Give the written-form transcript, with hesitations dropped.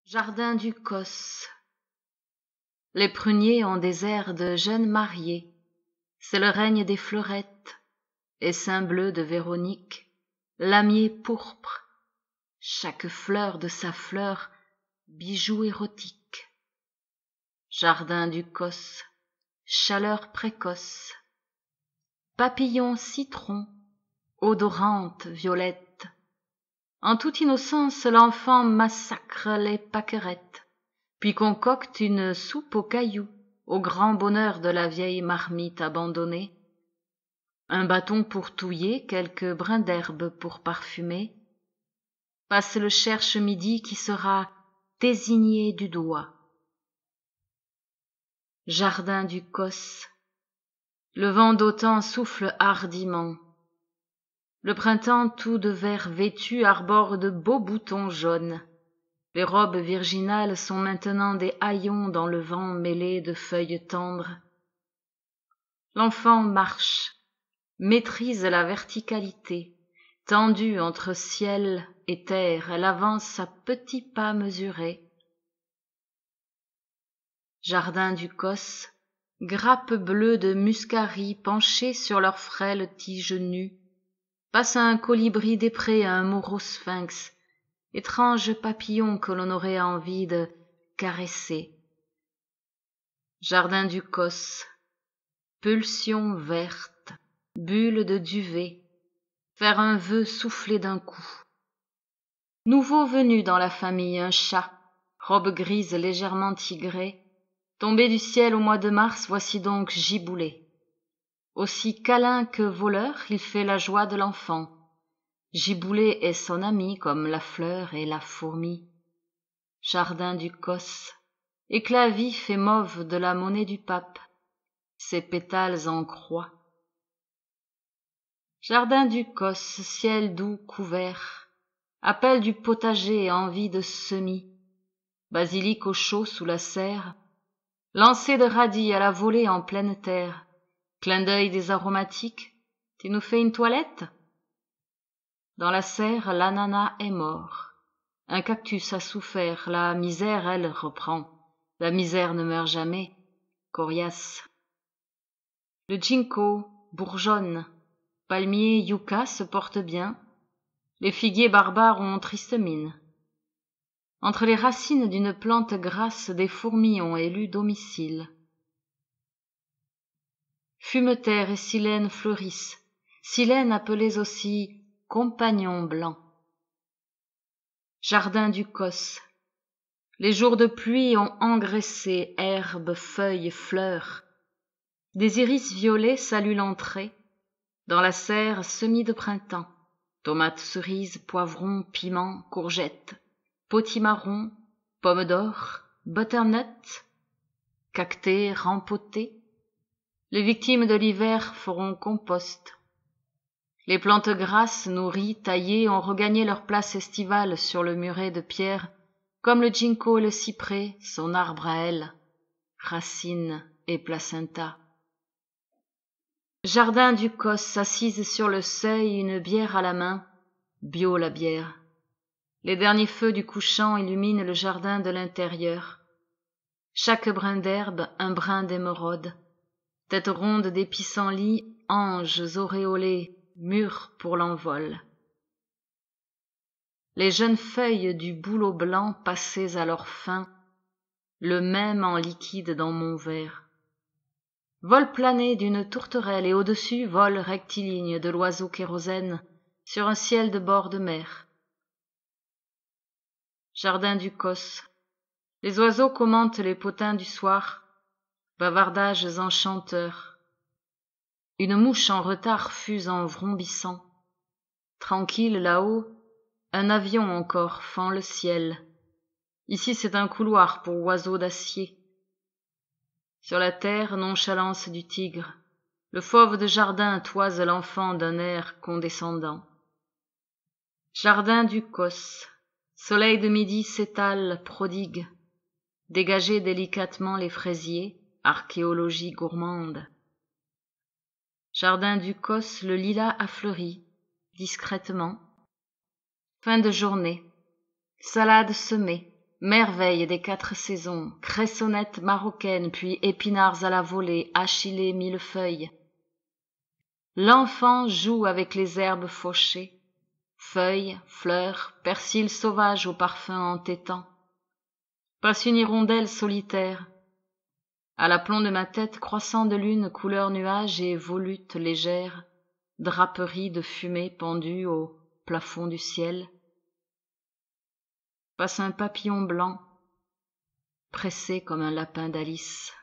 Jardin du Cos. Les pruniers ont des airs de jeunes mariés, c'est le règne des fleurettes, essaim bleu de Véronique, lamier pourpre, chaque fleur de sa fleur, bijou érotique. Jardin du Cos, chaleur précoce, papillon citron, odorante violette. En toute innocence, l'enfant massacre les pâquerettes, puis concocte une soupe aux cailloux, au grand bonheur de la vieille marmite abandonnée. Un bâton pour touiller, quelques brins d'herbe pour parfumer. Passe le cherche-midi qui sera désigné du doigt. Jardin du Cos. Le vent d'automne souffle hardiment. Le printemps tout de vert vêtu arbore de beaux boutons jaunes. Les robes virginales sont maintenant des haillons dans le vent mêlé de feuilles tendres. L'enfant marche, maîtrise la verticalité, tendue entre ciel et terre, elle avance à petits pas mesurés. Jardin du Cos, grappes bleues de muscari penchées sur leurs frêles tiges nues, passe un colibri des prés, un morot sphinx, étrange papillon que l'on aurait envie de caresser. Jardin du Cos, pulsion verte, bulle de duvet, faire un vœu soufflé d'un coup. Nouveau venu dans la famille, un chat, robe grise légèrement tigrée, tombé du ciel au mois de mars, voici donc Giboulé. Aussi câlin que voleur, il fait la joie de l'enfant. Giboulé est son ami comme la fleur et la fourmi. Jardin du Cos, éclat vif et mauve de la monnaie du pape, ses pétales en croix. Jardin du Cos, ciel doux couvert, appel du potager, envie de semis, basilic au chaud sous la serre, lancer de radis à la volée en pleine terre, clin d'œil des aromatiques, tu nous fais une toilette? Dans la serre, l'ananas est mort. Un cactus a souffert, la misère, elle, reprend. La misère ne meurt jamais. Coriace. Le ginkgo bourgeonne. Palmier yucca se porte bien. Les figuiers barbares ont triste mine. Entre les racines d'une plante grasse, des fourmis ont élu domicile. Fumeterre et silène fleurissent. Silène appelées aussi compagnons blancs. Jardin du Cos. Les jours de pluie ont engraissé herbes, feuilles, fleurs. Des iris violets saluent l'entrée. Dans la serre, semis de printemps. Tomates, cerises, poivrons, piments, courgettes, potimarrons, pommes d'or, butternut, cactés, rempotés. Les victimes de l'hiver feront compost. Les plantes grasses, nourries, taillées, ont regagné leur place estivale sur le muret de pierre, comme le ginkgo et le cyprès, son arbre à elle, racines et placenta. Jardin du Cos, assise sur le seuil, une bière à la main, bio la bière. Les derniers feux du couchant illuminent le jardin de l'intérieur. Chaque brin d'herbe, un brin d'émeraude. Tête ronde des pissenlits, anges auréolés, mûrs pour l'envol. Les jeunes feuilles du bouleau blanc passées à leur fin, le même en liquide dans mon verre. Vol plané d'une tourterelle et au-dessus vol rectiligne de l'oiseau kérosène sur un ciel de bord de mer. Jardin du Cos. Les oiseaux commentent les potins du soir, bavardages enchanteurs. Une mouche en retard fuse en vrombissant. Tranquille là-haut, un avion encore fend le ciel. Ici c'est un couloir pour oiseaux d'acier. Sur la terre, nonchalance du tigre, le fauve de jardin toise l'enfant d'un air condescendant. Jardin du Cos, soleil de midi s'étale, prodigue, dégagez délicatement les fraisiers, archéologie gourmande. Jardin du Cos, le lilas a fleuri, discrètement. Fin de journée, salade semée, merveille des 4 saisons, cressonnettes marocaines, puis épinards à la volée, achillées millefeuilles. L'enfant joue avec les herbes fauchées, feuilles, fleurs, persil sauvage au parfum entêtant. Passe une hirondelle solitaire. À l'aplomb de ma tête, croissant de lune, couleur nuage et volute légère, draperie de fumée pendue au plafond du ciel. Passe un papillon blanc, pressé comme un lapin d'Alice.